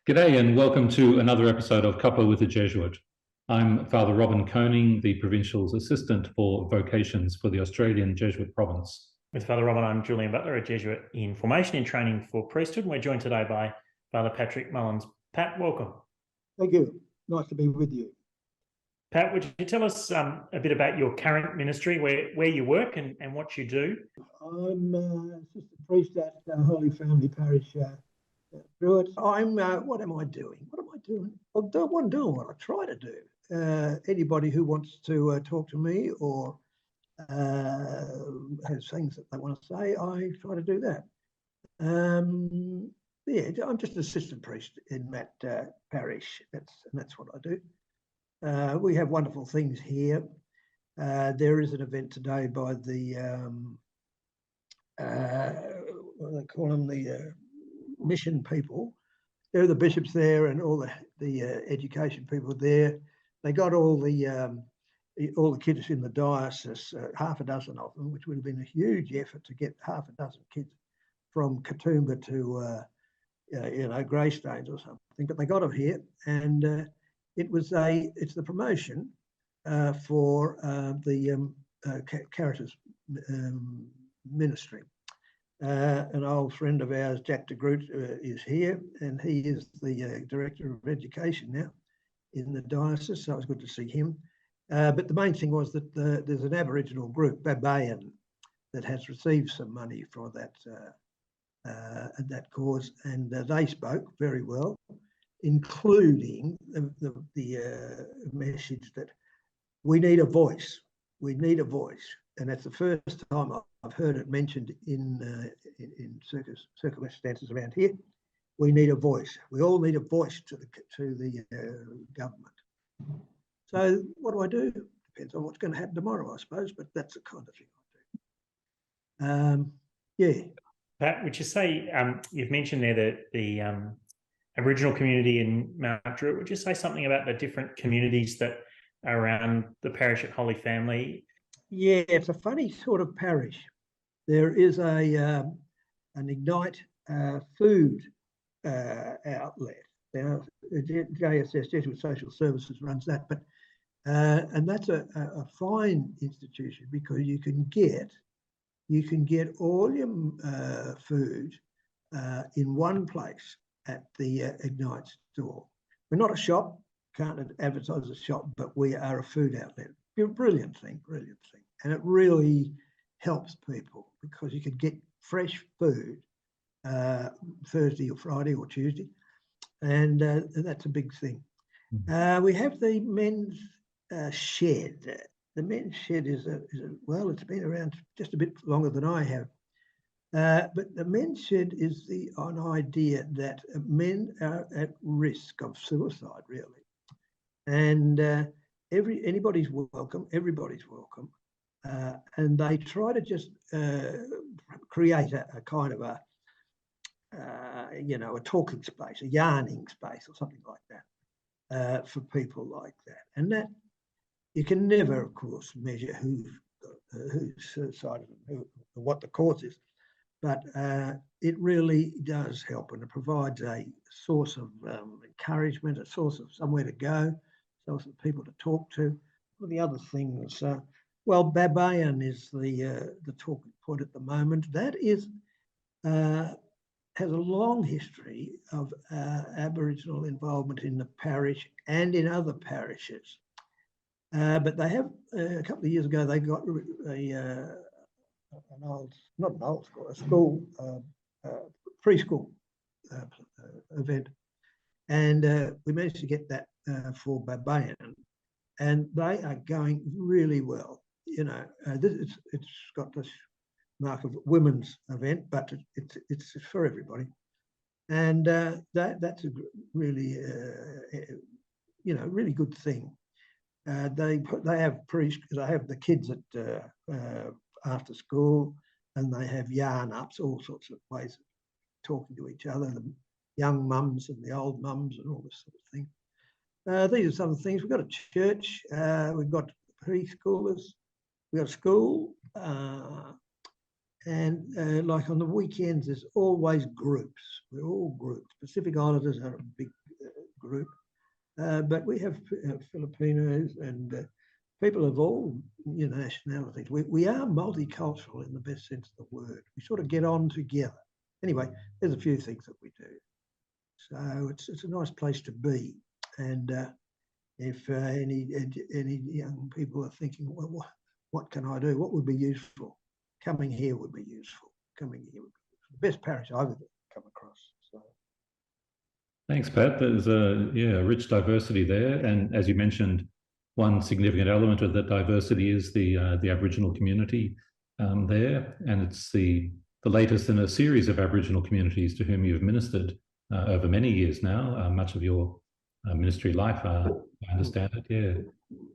G'day and welcome to another episode of Cuppa with a Jesuit. I'm Father Robin Koning, the Provincial's Assistant for Vocations for the Australian Jesuit Province. With Father Robin, I'm Julian Butler, a Jesuit in formation in training for priesthood. And we're joined today by Father Patrick Mullins. Pat, welcome. Thank you. Nice to be with you. Pat, would you tell us a bit about your current ministry, where you work and what you do? I'm assistant priest at Holy Family Parish, Druitt. What am I doing? I'm doing what I try to do. Anybody who wants to talk to me or has things that they want to say, I try to do that. I'm just an assistant priest in that parish. That's what I do. We have wonderful things here. There is an event today by the what do they call them, the mission people. There are the bishops there and all the education people there. They got all the kids in the diocese, half a dozen of them, which would have been a huge effort to get half a dozen kids from Katoomba to Greystanes or something. But they got them here, and it's the promotion for the Caritas ministry. An old friend of ours, Jack Druitt, is here, and he is the Director of Education now in the diocese, so it was good to see him. But the main thing was that there's an Aboriginal group, Babayan, that has received some money for that cause, and they spoke very well, including the message that we need a voice. We need a voice, and that's the first time I've heard it mentioned in circumstances around here. We need a voice. We all need a voice to the government. So what do? Depends on what's going to happen tomorrow, I suppose. But that's the kind of thing I do. Pat, would you say you've mentioned there that the Aboriginal community in Mount Druitt? Would you say something about the different communities that are around the parish at Holy Family? Yeah, it's a funny sort of parish. There is an Ignite food outlet. Now, JSS, Jesuit Social Services, runs that, but and that's a fine institution because you can get all your food in one place at the Ignite store. We're not a shop, can't advertise a shop, but we are a food outlet. Brilliant thing. And it really helps people because you can get fresh food Thursday or Friday or Tuesday, and that's a big thing. We have the men's shed. The men's shed is it's been around just a bit longer than I have. But the men's shed is an idea that men are at risk of suicide, really. And anybody's welcome, everybody's welcome. And they try to just create a kind of a talking space, a yarning space or something like that for people like that. And that you can never, of course, measure who's suicidal and what the cause is. But it really does help, and it provides a source of encouragement, a source of somewhere to go, a source of people to talk to. Well, the other things, Babayan is the talking point at the moment. That is has a long history of Aboriginal involvement in the parish and in other parishes. But they have a couple of years ago they got a school preschool event, and we managed to get that for Babayan, and they are going really well. It's got this mark of women's event, but it's for everybody, and that's a really really good thing. They have priests. They have the kids at after school, and they have yarn ups, all sorts of ways of talking to each other, the young mums and the old mums and all this sort of thing. These are some of the things. We've got a church, we've got preschoolers, we've got a school, And like on the weekends, there's always groups. We're all groups. Pacific Islanders are a big group, but we have Filipinos and people of all nationalities. We are multicultural in the best sense of the word. We sort of get on together. Anyway, there's a few things that we do. So it's a nice place to be. And if any young people are thinking, well, what can I do? What would be useful? Coming here would be useful. Coming here would be useful. The best parish I've ever come across. So. Thanks, Pat. There's a rich diversity there, and as you mentioned, one significant element of that diversity is the Aboriginal community there, and it's the latest in a series of Aboriginal communities to whom you've ministered over many years now, much of your ministry life, I understand it. Yeah.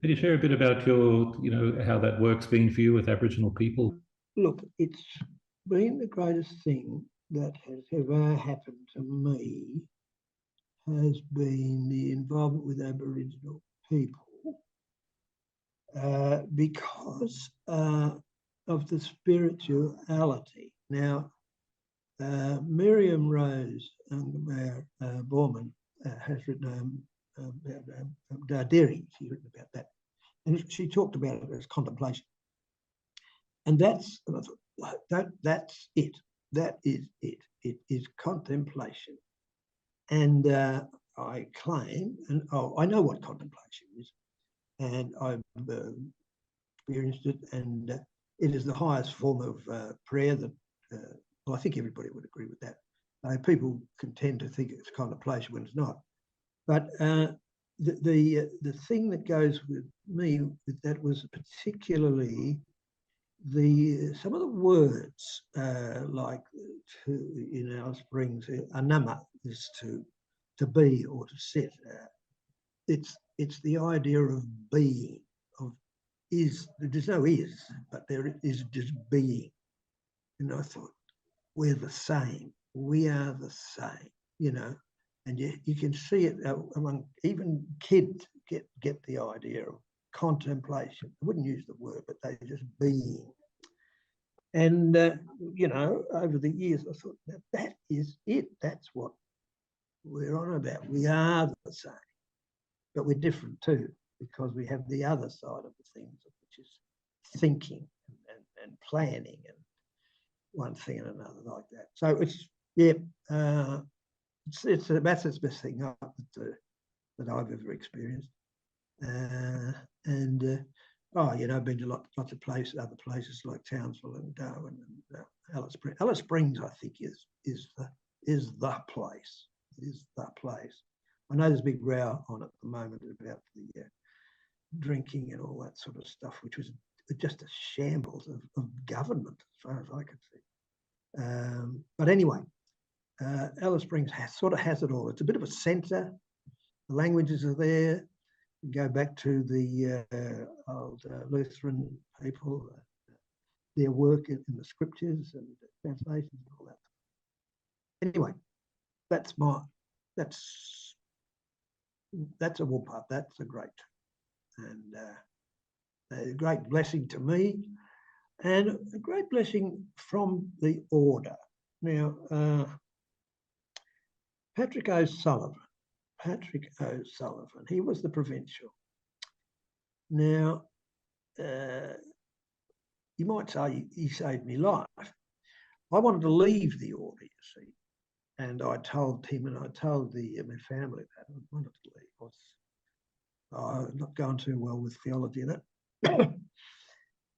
Can you share a bit about your, how that work's been for you with Aboriginal people? Look, it's been the greatest thing that has ever happened to me has been the involvement with Aboriginal people because of the spirituality. Now, Miriam Rose Borman has written about Darderi. She's written about that, and she talked about it as contemplation. And and I thought, that's it. That is it. It is contemplation. And I claim, and I know what contemplation is, and I've experienced it, and it is the highest form of prayer that, well, I think everybody would agree with that. People can tend to think it's contemplation when it's not. But the thing that goes with me with that was particularly some of the words like in Alice Springs, anama is to be or to sit. It's the idea of being, of is. There's no is, but there is just being. And I thought, we're the same. We are the same, and you can see it among even kids get the idea of contemplation. I wouldn't use the word, but they just being. And, over the years, I thought, that is it. That's what we're on about. We are the same, but we're different too, because we have the other side of the things, which is thinking and planning and one thing and another like that. So it's that's the best thing that I've ever experienced. I've been to lots of places, other places like Townsville and Darwin and Alice Springs. Alice Springs, I think, is the place. It is the place. I know there's a big row on at the moment about the drinking and all that sort of stuff, which was just a shambles of government, as far as I could see. But anyway, Alice Springs has it all. It's a bit of a centre. The languages are there. You go back to the old Lutheran people, their work in the scriptures and translations and all that. Anyway, that's a whoop-up. That's a great and a great blessing to me, and a great blessing from the order. Now, Patrick O'Sullivan, he was the provincial. Now, you might say he saved me life. I wanted to leave the order, you see, and I told him and I told my family that I wanted to leave. I was not going too well with theology and that.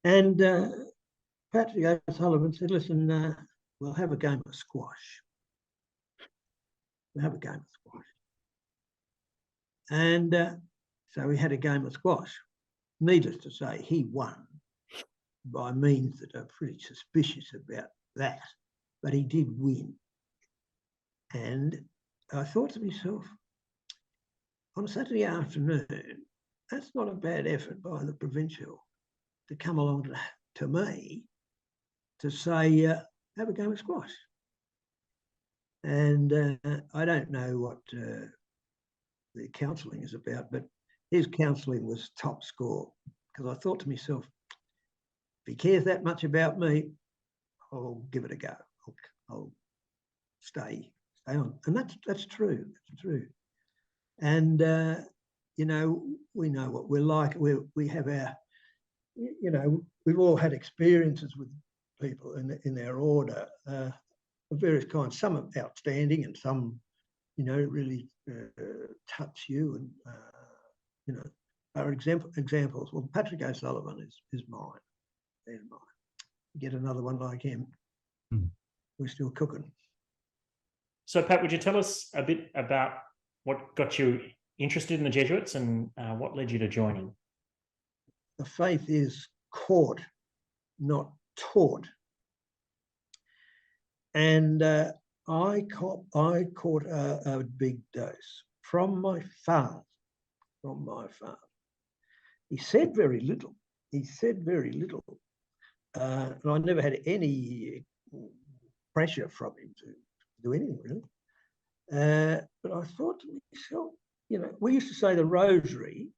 And Patrick O'Sullivan said, listen, we'll have a game of squash. And so we had a game of squash. Needless to say, he won by means that are pretty suspicious about that, but he did win. And I thought to myself, on a Saturday afternoon, that's not a bad effort by the provincial to come along to me to say, have a game of squash. And I don't know what the counselling is about, but his counselling was top score, because I thought to myself, if he cares that much about me, I'll give it a go. I'll stay on. And that's true. That's true. And, you know, we know what we're like. We have our, you know, we've all had experiences with people in our order of various kinds. Some are outstanding and some, you know, really touch you and, you know, are examples. Well, Patrick O'Sullivan is mine. There's mine. Get another one like him. We're still cooking. So, Pat, would you tell us a bit about what got you interested in the Jesuits and what led you to joining? The faith is caught, not taught. And I caught a big dose from my father. He said very little. And I never had any pressure from him to do anything really. But I thought to myself, you know, we used to say the rosary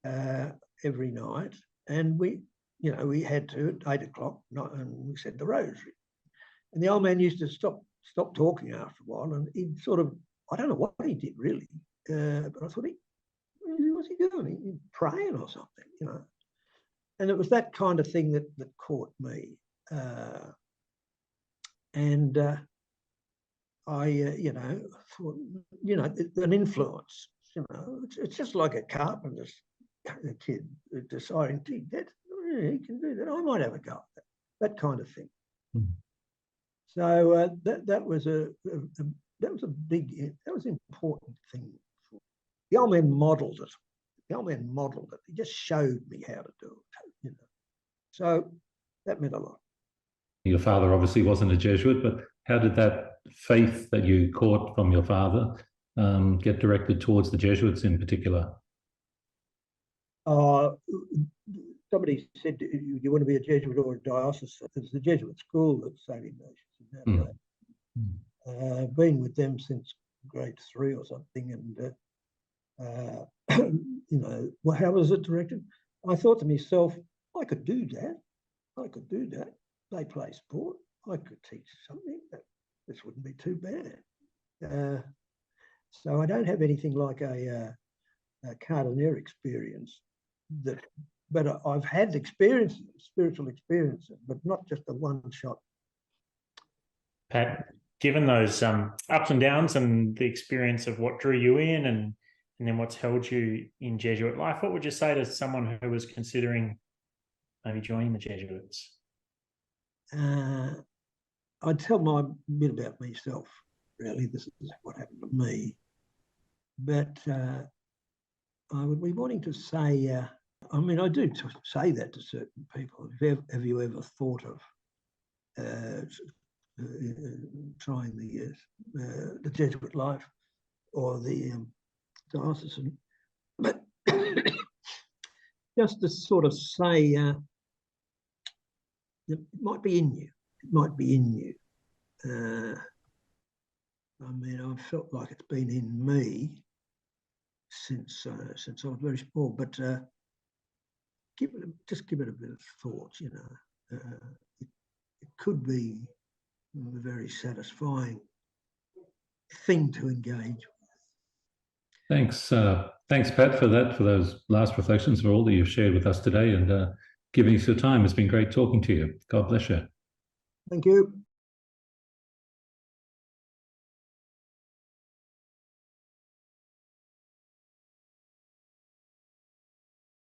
every night, and we had to at 8 o'clock, and we said the rosary. And the old man used to stop talking after a while, and he'd sort of, I don't know what he did really, but I thought, what's he doing? He's praying or something, you know. And it was that kind of thing that caught me. I, you know, thought, you know, an influence, you know, it's just like a carpenter's kid deciding, gee, he can do that. I might have a go at that kind of thing. So that was an important thing. The old man modelled it. He just showed me how to do it, you know. So that meant a lot. Your father obviously wasn't a Jesuit, but how did that faith that you caught from your father get directed towards the Jesuits in particular? Somebody said, do you want to be a Jesuit or a diocesan? It's the Jesuit school at St. Ignatius. Been with them since grade 3 or something, and you know, well, how was it directed? I thought to myself, I could do that. They play sport. I could teach something. This wouldn't be too bad. So I don't have anything like a Cardinal experience, but I've had experiences, spiritual experiences, but not just a one shot. Pat, given those ups and downs and the experience of what drew you in and then what's held you in Jesuit life, what would you say to someone who was considering maybe joining the Jesuits? I'd tell my bit about myself, really. This is what happened to me. But I would be wanting to say, I mean, I do say that to certain people. Have you ever thought of trying the Jesuit life or the diocesan? But just to sort of say, it might be in you. It might be in you. I mean, I've felt like it's been in me since I was very small. But just give it a bit of thought. You know, it could be a very satisfying thing to engage with. Thanks, Pat, for those last reflections, for all that you've shared with us today, and giving us your time. It's been great talking to you. God bless you. Thank you.